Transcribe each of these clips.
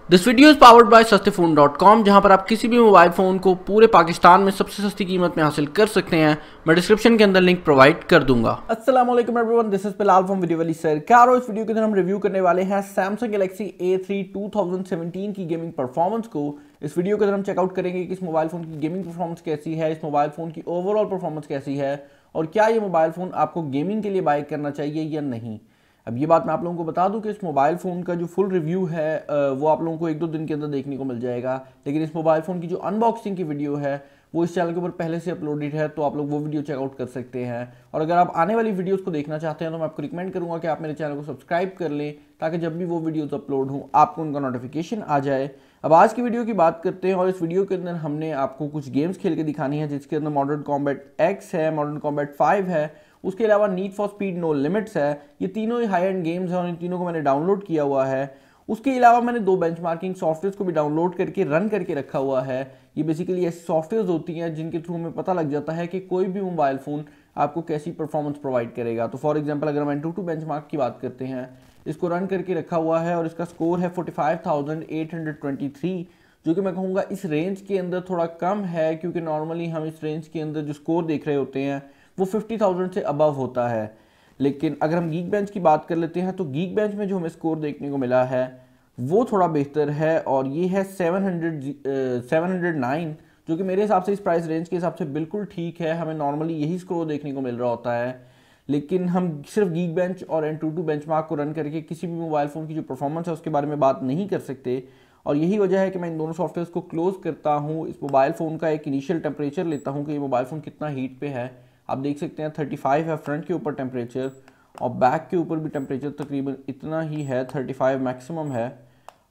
This video is powered by सस्तेफोन.com, जहां पर आप किसी भी मोबाइल फ़ोन को पूरे पाकिस्तान में सबसे सस्ती कीमत में हासिल कर सकते हैं। मैं डिस्क्रिप्शन के अंदर लिंक प्रोवाइड कर दूंगा। अस्सलाम वालेकुम everyone, this is Bilal from video वाली सरकार। और इस वीडियो के अंदर हम रिव्यू करने वाले हैं सैमसंग गैलेक्सी A3 2017 की गेमिंग परफॉर्मेंस को। इस वीडियो के अंदर हम चेकआउट करेंगे कि इस मोबाइल फ़ोन की गेमिंग परफॉर्मेंस कैसी है, इस मोबाइल फ़ोन की ओवरऑल परफॉर्मेंस कैसी है और क्या ये मोबाइल फ़ोन आपको गेमिंग के लिए बाय करना चाहिए या नहीं। अब ये बात मैं आप लोगों को बता दूं कि इस मोबाइल फ़ोन का जो फुल रिव्यू है वो आप लोगों को एक दो दिन के अंदर देखने को मिल जाएगा। लेकिन इस मोबाइल फ़ोन की जो अनबॉक्सिंग की वीडियो है वो इस चैनल के ऊपर पहले से अपलोडेड है, तो आप लोग वो वीडियो चेकआउट कर सकते हैं। और अगर आप आने वाली वीडियोस को देखना चाहते हैं तो मैं आपको रिकमेंड करूंगा कि आप मेरे चैनल को सब्सक्राइब कर लें, ताकि जब भी वो वीडियोस अपलोड हों आपको उनका नोटिफिकेशन आ जाए। अब आज की वीडियो की बात करते हैं और इस वीडियो के अंदर हमने आपको कुछ गेम्स खेल के दिखानी है, जिसके अंदर मॉडर्न कॉम्बैट X है, मॉडर्न कॉम्बैट 5 है, उसके अलावा need for speed no limits है। ये तीनों ही हाई एंड गेम्स हैं और इन तीनों को मैंने डाउनलोड किया हुआ है। उसके अलावा मैंने दो बेंचमार्किंग सॉफ्टवेयर को भी डाउनलोड करके रन करके रखा हुआ है। ये बेसिकली ऐसी सॉफ्टवेयर होती हैं जिनके थ्रू हमें पता लग जाता है कि कोई भी मोबाइल फ़ोन आपको कैसी परफॉर्मेंस प्रोवाइड करेगा। तो फॉर एग्जांपल अगर हम Antutu बेंचमार्क की बात करते हैं, इसको रन करके रखा हुआ है और इसका स्कोर है 45,823, जो कि मैं कहूँगा इस रेंज के अंदर थोड़ा कम है, क्योंकि नॉर्मली हम इस रेंज के अंदर जो स्कोर देख रहे होते हैं वो 50,000 से अबव होता है। लेकिन अगर हम गीक बेंच की बात कर लेते हैं तो गीक बेंच में जो हमें स्कोर देखने को मिला है वो थोड़ा बेहतर है और ये है 709, जो कि मेरे हिसाब से इस प्राइस रेंज के हिसाब से बिल्कुल ठीक है। हमें नॉर्मली यही स्कोर देखने को मिल रहा होता है, लेकिन हम सिर्फ गीक बेंच और Antutu बेंचमार्क को रन करके किसी भी मोबाइल फ़ोन की जो परफॉर्मेंस है उसके बारे में बात नहीं कर सकते। और यही वजह है कि मैं इन दोनों सॉफ्टवेयर को क्लोज करता हूँ, इस मोबाइल फ़ोन का एक इनिशियल टेम्परेचर लेता हूँ कि ये मोबाइल फ़ोन कितना हीट पे है। आप देख सकते हैं 35 है फ्रंट के ऊपर टेम्परेचर, और बैक के ऊपर भी टेम्परेचर तकरीबन इतना ही है, 35 मैक्सिमम है।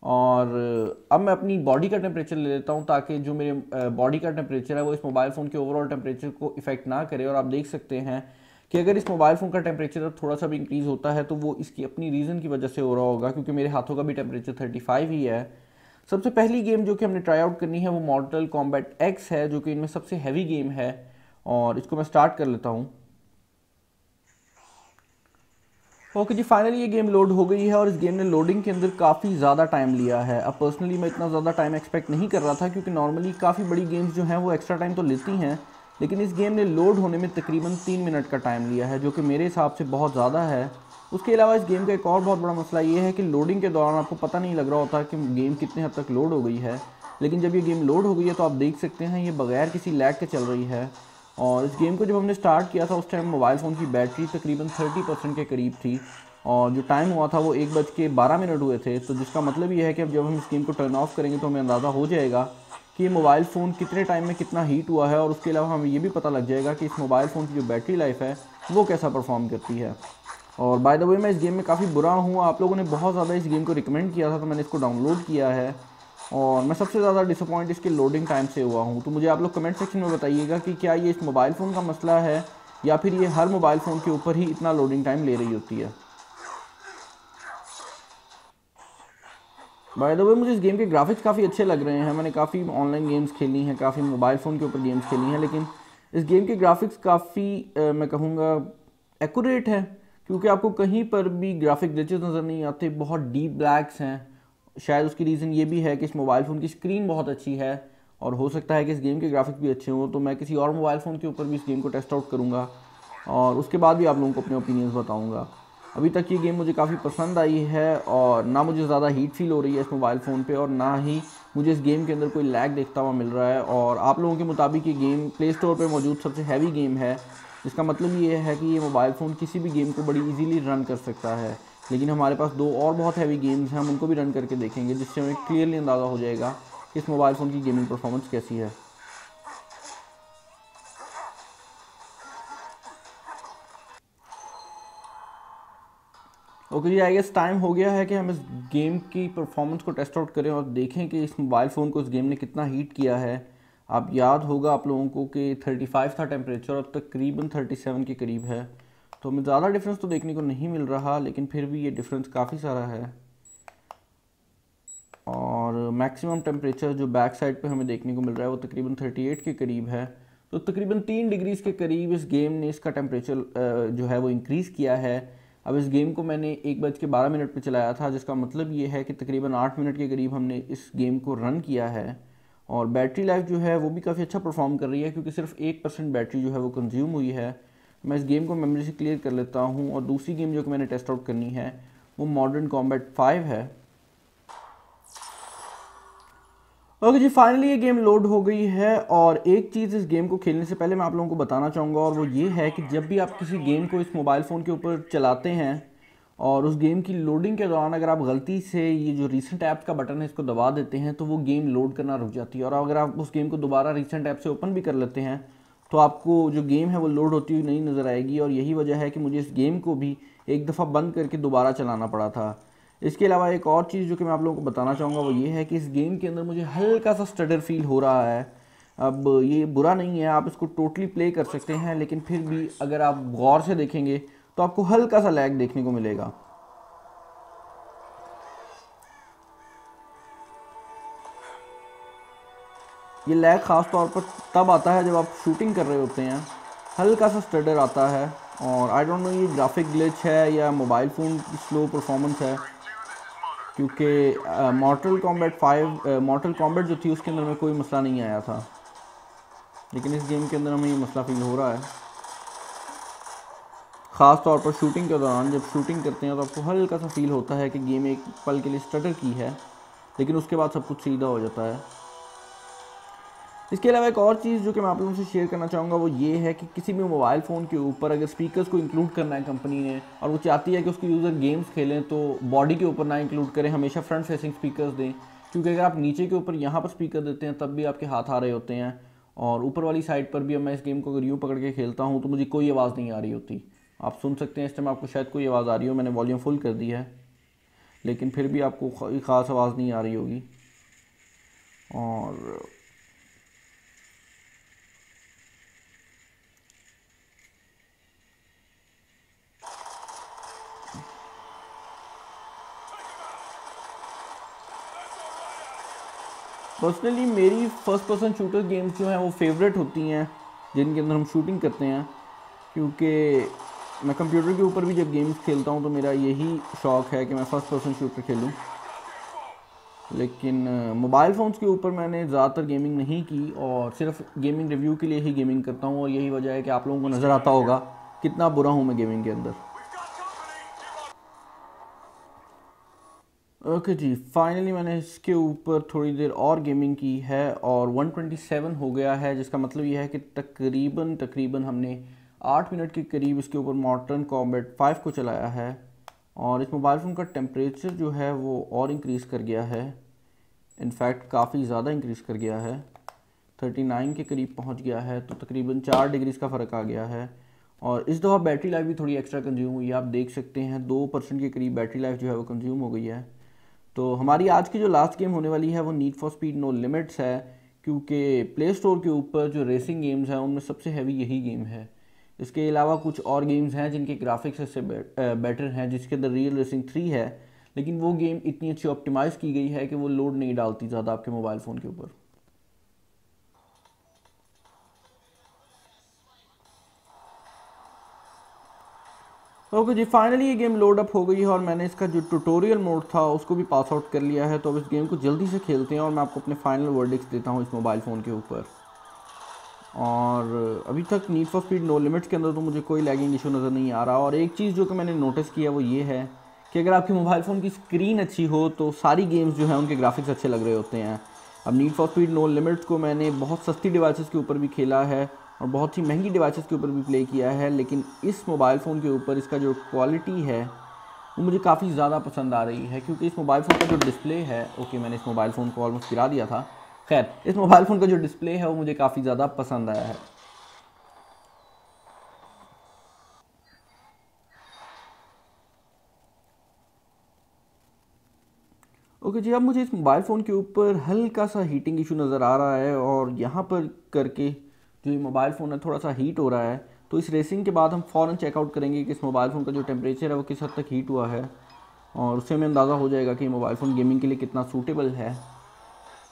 और अब मैं अपनी बॉडी का टेम्परेचर ले लेता हूँ, ताकि जो मेरे बॉडी का टेम्परेचर है वो इस मोबाइल फ़ोन के ओवरऑल टेम्परेचर को इफेक्ट ना करे। और आप देख सकते हैं कि अगर इस मोबाइल फ़ोन का टेम्परेचर थोड़ा सा भी इंक्रीज़ होता है तो वो इसकी अपनी रीज़न की वजह से हो रहा होगा, क्योंकि मेरे हाथों का भी टेम्परेचर 35 ही है। सबसे पहली गेम जो कि हमने ट्राई आउट करनी है वो मॉर्टल कॉम्बैट X है, जो कि इनमें सबसे हैवी गेम है, और इसको मैं स्टार्ट कर लेता हूँ। ओके जी, फाइनली ये गेम लोड हो गई है और इस गेम ने लोडिंग के अंदर काफ़ी ज़्यादा टाइम लिया है। अब पर्सनली मैं इतना ज़्यादा टाइम एक्सपेक्ट नहीं कर रहा था, क्योंकि नॉर्मली काफ़ी बड़ी गेम्स जो हैं वो एक्स्ट्रा टाइम तो लेती हैं, लेकिन इस गेम ने लोड होने में तकरीबन 3 मिनट का टाइम लिया है, जो कि मेरे हिसाब से बहुत ज़्यादा है। उसके अलावा इस गेम का एक और बहुत बड़ा मसला ये है कि लोडिंग के दौरान आपको पता नहीं लग रहा होता कि गेम कितने हद तक लोड हो गई है, लेकिन जब ये गेम लोड हो गई है तो आप देख सकते हैं ये बगैर किसी लैग के चल रही है। और इस गेम को जब हमने स्टार्ट किया था उस टाइम मोबाइल फ़ोन की बैटरी तकरीबन 30% के करीब थी, और जो टाइम हुआ था वो 1:12 हुए थे। तो जिसका मतलब ये है कि अब जब हम इस गेम को टर्न ऑफ करेंगे तो हमें अंदाज़ा हो जाएगा कि ये मोबाइल फ़ोन कितने टाइम में कितना हीट हुआ है, और उसके अलावा हमें ये भी पता लग जाएगा कि इस मोबाइल फ़ोन की जो बैटरी लाइफ है वो कैसा परफॉर्म करती है। और बाय द वे मैं इस गेम में काफ़ी बुरा हूँ, आप लोगों ने बहुत ज़्यादा इस गेम को रिकमेंड किया था तो मैंने इसको डाउनलोड किया है, और मैं सबसे ज़्यादा डिसअपॉइंट इसके लोडिंग टाइम से हुआ हूँ। तो मुझे आप लोग कमेंट सेक्शन में बताइएगा कि क्या ये इस मोबाइल फ़ोन का मसला है या फिर ये हर मोबाइल फ़ोन के ऊपर ही इतना लोडिंग टाइम ले रही होती है। बाय द वे मुझे इस गेम के ग्राफिक्स काफ़ी अच्छे लग रहे हैं। मैंने काफ़ी ऑनलाइन गेम्स खेली हैं, काफ़ी मोबाइल फ़ोन के ऊपर गेम्स खेली हैं, लेकिन इस गेम के ग्राफिक्स काफ़ी मैं कहूँगा एक्यूरेट है, क्योंकि आपको कहीं पर भी ग्राफिक ग्लिचेस नज़र नहीं आते, बहुत डीप ब्लैक्स हैं। शायद उसकी रीज़न ये भी है कि इस मोबाइल फ़ोन की स्क्रीन बहुत अच्छी है, और हो सकता है कि इस गेम के ग्राफिक्स भी अच्छे हों। तो मैं किसी और मोबाइल फ़ोन के ऊपर भी इस गेम को टेस्ट आउट करूँगा और उसके बाद भी आप लोगों को अपने ओपिनियंस बताऊँगा। अभी तक ये गेम मुझे काफ़ी पसंद आई है, और ना मुझे ज़्यादा हीट फील हो रही है इस मोबाइल फ़ोन पे, और ना ही मुझे इस गेम के अंदर कोई लैग देखता हुआ मिल रहा है। और आप लोगों के मुताबिक ये गेम प्ले स्टोर पे मौजूद सबसे हैवी गेम है, इसका मतलब ये है कि ये मोबाइल फ़ोन किसी भी गेम को बड़ी इजीली रन कर सकता है। लेकिन हमारे पास दो और बहुत हैवी गेम्स हैं, हम उनको भी रन करके देखेंगे, जिससे हमें क्लियरली अंदाज़ा हो जाएगा कि इस मोबाइल फ़ोन की गेमिंग परफॉर्मेंस कैसी है। ओके जी, आई गेस टाइम हो गया है कि हम इस गेम की परफॉर्मेंस को टेस्ट आउट करें और देखें कि इस मोबाइल फ़ोन को इस गेम ने कितना हीट किया है। आप याद होगा आप लोगों को कि 35 था टेम्परेचर और तकरीबन 37 के करीब है, तो हमें ज़्यादा डिफरेंस तो देखने को नहीं मिल रहा, लेकिन फिर भी ये डिफरेंस काफ़ी सारा है। और मैक्सिमम टेम्परेचर जो बैक साइड पे हमें देखने को मिल रहा है वो तकरीबन 38 के करीब है, तो तकरीबन 3 डिग्रीज़ के करीब इस गेम ने इसका टेम्परेचर जो है वो इंक्रीज़ किया है। अब इस गेम को मैंने 1:12 पे चलाया था, जिसका मतलब ये है कि तकरीबन 8 मिनट के करीब हमने इस गेम को रन किया है। और बैटरी लाइफ जो है वो भी काफ़ी अच्छा परफॉर्म कर रही है, क्योंकि सिर्फ 1% बैटरी जो है वो कंज्यूम हुई है। मैं इस गेम को मेमोरी से क्लियर कर लेता हूँ। और दूसरी गेम जो कि मैंने टेस्ट आउट करनी है वो मॉडर्न कॉम्बैट 5 है। ओके जी, फाइनली ये गेम लोड हो गई है। और एक चीज़ इस गेम को खेलने से पहले मैं आप लोगों को बताना चाहूँगा, और वो ये है कि जब भी आप किसी गेम को इस मोबाइल फ़ोन के ऊपर चलाते हैं और उस गेम की लोडिंग के दौरान अगर आप गलती से ये जो रीसेंट ऐप्स का बटन है इसको दबा देते हैं तो वो गेम लोड करना रुक जाती है। और अगर आप उस गेम को दोबारा रीसेंट ऐप से ओपन भी कर लेते हैं तो आपको जो गेम है वो लोड होती हुई नहीं नज़र आएगी। और यही वजह है कि मुझे इस गेम को भी एक दफ़ा बंद करके दोबारा चलाना पड़ा था। इसके अलावा एक और चीज़ जो कि मैं आप लोगों को बताना चाहूँगा वो ये है कि इस गेम के अंदर मुझे हल्का सा स्टडर फील हो रहा है। अब ये बुरा नहीं है, आप इसको टोटली प्ले कर सकते हैं, लेकिन फिर भी अगर आप गौर से देखेंगे तो आपको हल्का सा लैग देखने को मिलेगा। ये लैग ख़ास तौर पर तब आता है जब आप शूटिंग कर रहे होते हैं, हल्का सा स्टडर आता है। और आई डोंट नो ये ग्राफिक ग्लिच है या मोबाइल फ़ोन की स्लो परफॉर्मेंस है, क्योंकि मॉर्टल कॉम्बैट जो थी उसके अंदर में कोई मसला नहीं आया था, लेकिन इस गेम के अंदर हमें ये मसला फील हो रहा है। ख़ास तौर पर शूटिंग के दौरान जब शूटिंग करते हैं तो आपको हल्का सा फील होता है कि गेम एक पल के लिए स्टटर की है, लेकिन उसके बाद सब कुछ सीधा हो जाता है। इसके अलावा एक और चीज़ जो कि मैं आप लोगों से शेयर करना चाहूँगा वो ये है कि किसी भी मोबाइल फ़ोन के ऊपर अगर स्पीकर्स को इंक्लूड करना है कंपनी ने, और वो चाहती है कि उसके यूज़र गेम्स खेलें, तो बॉडी के ऊपर ना इंक्लूड करें, हमेशा फ्रंट फेसिंग स्पीकर्स दें। क्योंकि अगर आप नीचे के ऊपर यहाँ पर स्पीकर देते हैं तब भी आपके हाथ आ रहे होते हैं, और ऊपर वाली साइड पर भी अब मैं इस गेम को अगर यूँ पकड़ के खेलता हूँ तो मुझे कोई आवाज़ नहीं आ रही होती। आप सुन सकते हैं इस टाइम आपको शायद कोई आवाज़ आ रही हो, मैंने वॉल्यूम फुल कर दी है, लेकिन फिर भी आपको ख़ास आवाज़ नहीं आ रही होगी। और पर्सनली मेरी फर्स्ट पर्सन शूटर गेम्स जो हैं वो फेवरेट होती हैं जिनके अंदर हम शूटिंग करते हैं, क्योंकि मैं कंप्यूटर के ऊपर भी जब गेम्स खेलता हूं तो मेरा यही शौक़ है कि मैं फ़र्स्ट पर्सन शूटर खेलूं। लेकिन मोबाइल फ़ोन्स के ऊपर मैंने ज़्यादातर गेमिंग नहीं की, और सिर्फ गेमिंग रिव्यू के लिए ही गेमिंग करता हूं। और यही वजह है कि आप लोगों को नज़र आता होगा कितना बुरा हूँ मैं गेमिंग के अंदर। ओके जी, फाइनली मैंने इसके ऊपर थोड़ी देर और गेमिंग की है और 127 हो गया है, जिसका मतलब ये है कि तकरीबन हमने 8 मिनट के करीब इसके ऊपर मॉडर्न कॉम्बैट 5 को चलाया है। और इस मोबाइल फ़ोन का टेम्परेचर जो है वो और इंक्रीज़ कर गया है, इनफैक्ट काफ़ी ज़्यादा इंक्रीज़ कर गया है, 39 के करीब पहुंच गया है, तो तकरीबन 4 डिग्रीज़ का फ़र्क आ गया है। और इस दफ़ा बैटरी लाइफ भी थोड़ी एक्स्ट्रा कंज्यूम हुई है, आप देख सकते हैं 2% के करीब बैटरी लाइफ जो है वो कंज्यूम हो गई है। तो हमारी आज की जो लास्ट गेम होने वाली है वो need for speed no limits है, क्योंकि प्ले स्टोर के ऊपर जो रेसिंग गेम्स हैं उनमें सबसे हैवी यही गेम है। इसके अलावा कुछ और गेम्स हैं जिनके ग्राफिक्स इससे बेटर हैं, जिसके अंदर रियल रेसिंग 3 है, लेकिन वो गेम इतनी अच्छी ऑप्टिमाइज़ की गई है कि वो लोड नहीं डालती ज़्यादा आपके मोबाइल फ़ोन के ऊपर। ओके जी, फाइनली ये गेम लोड अप हो गई है और मैंने इसका जो ट्यूटोरियल मोड था उसको भी पास आउट कर लिया है। तो अब इस गेम को जल्दी से खेलते हैं और मैं आपको अपने फाइनल वर्डिक्स देता हूँ इस मोबाइल फ़ोन के ऊपर। और अभी तक need for speed no limits के अंदर तो मुझे कोई लैगिंग इशू नज़र नहीं आ रहा। और एक चीज़ जो कि मैंने नोटिस किया वो ये है कि अगर आपके मोबाइल फ़ोन की स्क्रीन अच्छी हो तो सारी गेम्स जो हैं उनके ग्राफिक्स अच्छे लग रहे होते हैं। अब need for speed no limits को मैंने बहुत सस्ती डिवाइसेस के ऊपर भी खेला है और बहुत ही महंगी डिवाइसेस के ऊपर भी प्ले किया है, लेकिन इस मोबाइल फ़ोन के ऊपर इसका जो क्वालिटी है वो मुझे काफ़ी ज़्यादा पसंद आ रही है। क्योंकि इस मोबाइल फ़ोन का जो डिस्प्ले है, ओके मैंने इस मोबाइल फ़ोन को ऑलमोस्ट गिरा दिया था, खैर इस मोबाइल फ़ोन का जो डिस्प्ले है वो मुझे काफ़ी ज़्यादा पसंद आया है। ओके जी, अब मुझे इस मोबाइल फ़ोन के ऊपर हल्का सा हीटिंग इशू नज़र आ रहा है और यहाँ पर करके जो ये मोबाइल फ़ोन है थोड़ा सा हीट हो रहा है। तो इस रेसिंग के बाद हम फ़ौरन चेकआउट करेंगे कि इस मोबाइल फ़ोन का जो टेम्परेचर है वो किस हद तक हीट हुआ है, और उससे हमें अंदाज़ा हो जाएगा कि मोबाइल फ़ोन गेमिंग के लिए कितना सूटेबल है।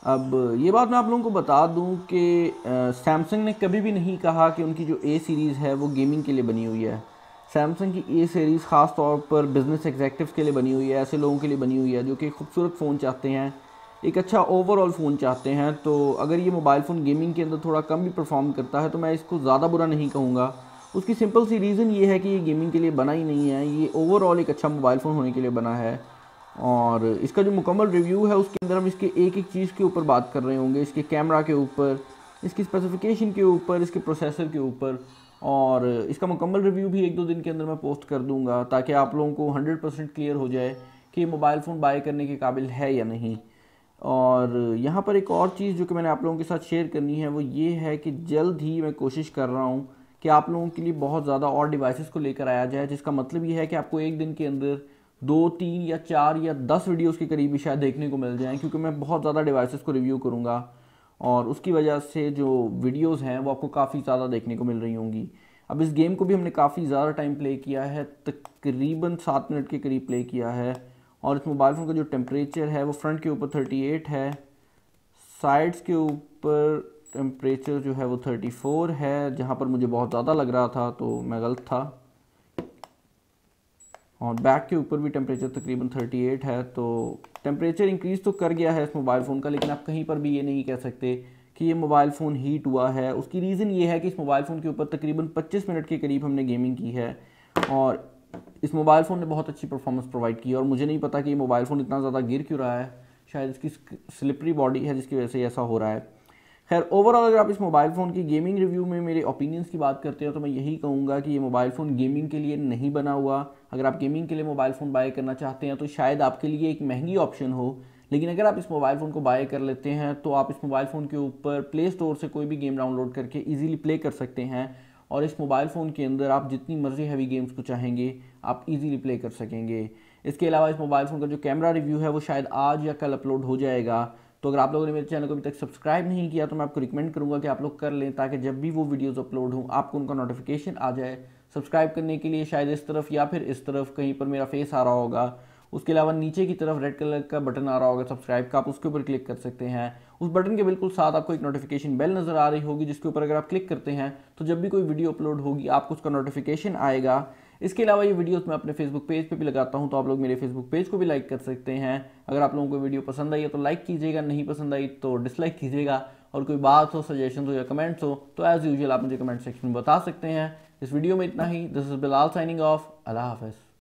अब ये बात मैं आप लोगों को बता दूं कि सैमसंग ने कभी भी नहीं कहा कि उनकी जो ए सीरीज़ है वो गेमिंग के लिए बनी हुई है। सैमसंग की ए सीरीज़ ख़ास तौर पर बिज़नेस एग्जेक्टिव्स के लिए बनी हुई है, ऐसे लोगों के लिए बनी हुई है जो कि खूबसूरत फ़ोन चाहते हैं, एक अच्छा ओवरऑल फ़ोन चाहते हैं। तो अगर ये मोबाइल फ़ोन गेमिंग के अंदर थोड़ा कम भी परफॉर्म करता है तो मैं इसको ज़्यादा बुरा नहीं कहूँगा। उसकी सिंपल सी रीज़न ये है कि ये गेमिंग के लिए बना ही नहीं है, ये ओवरऑल एक अच्छा मोबाइल फ़ोन होने के लिए बना है। और इसका जो मुकम्मल रिव्यू है उसके अंदर हम इसके एक एक चीज़ के ऊपर बात कर रहे होंगे, इसके कैमरा के ऊपर, इसकी स्पेसिफिकेशन के ऊपर, इसके प्रोसेसर के ऊपर। और इसका मुकम्मल रिव्यू भी 1-2 दिन के अंदर मैं पोस्ट कर दूंगा ताकि आप लोगों को 100% क्लियर हो जाए कि ये मोबाइल फ़ोन बाय करने के काबिल है या नहीं। और यहाँ पर एक और चीज़ जो कि मैंने आप लोगों के साथ शेयर करनी है वो ये है कि जल्द ही मैं कोशिश कर रहा हूँ कि आप लोगों के लिए बहुत ज़्यादा और डिवाइसेस को लेकर आया जाए, जिसका मतलब ये है कि आपको एक दिन के अंदर 2-3 या 4 या 10 वीडियोस के करीब भी शायद देखने को मिल जाएं, क्योंकि मैं बहुत ज़्यादा डिवाइसेस को रिव्यू करूँगा और उसकी वजह से जो वीडियोस हैं वो आपको काफ़ी ज़्यादा देखने को मिल रही होंगी। अब इस गेम को भी हमने काफ़ी ज़्यादा टाइम प्ले किया है, तकरीबन 7 मिनट के करीब प्ले किया है। और इस मोबाइल फ़ोन का जो टेम्परेचर है वो फ्रंट के ऊपर 38 है, साइड्स के ऊपर टेम्परेचर जो है वो 34 है, जहाँ पर मुझे बहुत ज़्यादा लग रहा था तो मैं गलत था। और बैक के ऊपर भी टेम्परेचर तकरीबन 38 है। तो टेम्परेचर इंक्रीज़ तो कर गया है इस मोबाइल फ़ोन का, लेकिन आप कहीं पर भी ये नहीं कह सकते कि ये मोबाइल फ़ोन हीट हुआ है। उसकी रीज़न ये है कि इस मोबाइल फ़ोन के ऊपर तकरीबन 25 मिनट के करीब हमने गेमिंग की है और इस मोबाइल फ़ोन ने बहुत अच्छी परफॉर्मेंस प्रोवाइड की है। और मुझे नहीं पता कि ये मोबाइल फ़ोन इतना ज़्यादा गिर क्यों रहा है, शायद इसकी स्लिपरी बॉडी है जिसकी वजह से ऐसा हो रहा है। खैर ओवरऑल अगर आप इस मोबाइल फ़ोन की गेमिंग रिव्यू में मेरे ओपिनियंस की बात करते हैं तो मैं यही कहूँगा कि ये मोबाइल फ़ोन गेमिंग के लिए नहीं बना हुआ। अगर आप गेमिंग के लिए मोबाइल फ़ोन बाय करना चाहते हैं तो शायद आपके लिए एक महंगी ऑप्शन हो, लेकिन अगर आप इस मोबाइल फ़ोन को बाय कर लेते हैं तो आप इस मोबाइल फ़ोन के ऊपर प्ले स्टोर से कोई भी गेम डाउनलोड करके ईजिली प्ले कर सकते हैं और इस मोबाइल फ़ोन के अंदर आप जितनी मर्ज़ी हैवी गेम्स को चाहेंगे आप इजीली प्ले कर सकेंगे। इसके अलावा इस मोबाइल फ़ोन का जो कैमरा रिव्यू है वो शायद आज या कल अपलोड हो जाएगा। तो अगर आप लोगों ने मेरे चैनल को अभी तक सब्सक्राइब नहीं किया तो मैं आपको रिकमेंड करूंगा कि आप लोग कर लें, ताकि जब भी वो वीडियोस अपलोड हों आपको उनका नोटिफिकेशन आ जाए। सब्सक्राइब करने के लिए शायद इस तरफ या फिर इस तरफ कहीं पर मेरा फेस आ रहा होगा, उसके अलावा नीचे की तरफ रेड कलर का बटन आ रहा होगा सब्सक्राइब का, आप उसके ऊपर क्लिक कर सकते हैं। उस बटन के बिल्कुल साथ आपको एक नोटिफिकेशन बेल नज़र आ रही होगी जिसके ऊपर अगर आप क्लिक करते हैं तो जब भी कोई वीडियो अपलोड होगी आपको उसका नोटिफिकेशन आएगा। इसके अलावा ये वीडियोस मैं अपने फेसबुक पेज पे भी लगाता हूँ, तो आप लोग मेरे फेसबुक पेज को भी लाइक कर सकते हैं। अगर आप लोगों को वीडियो पसंद आई है तो लाइक कीजिएगा, नहीं पसंद आई तो डिसलाइक कीजिएगा। और कोई बात हो, सजेशन हो या कमेंट्स हो तो एज यूजुअल आप मुझे कमेंट सेक्शन में बता सकते हैं। इस वीडियो में इतना ही। This is Bilal signing off. अल्लाह हाफ़िज़।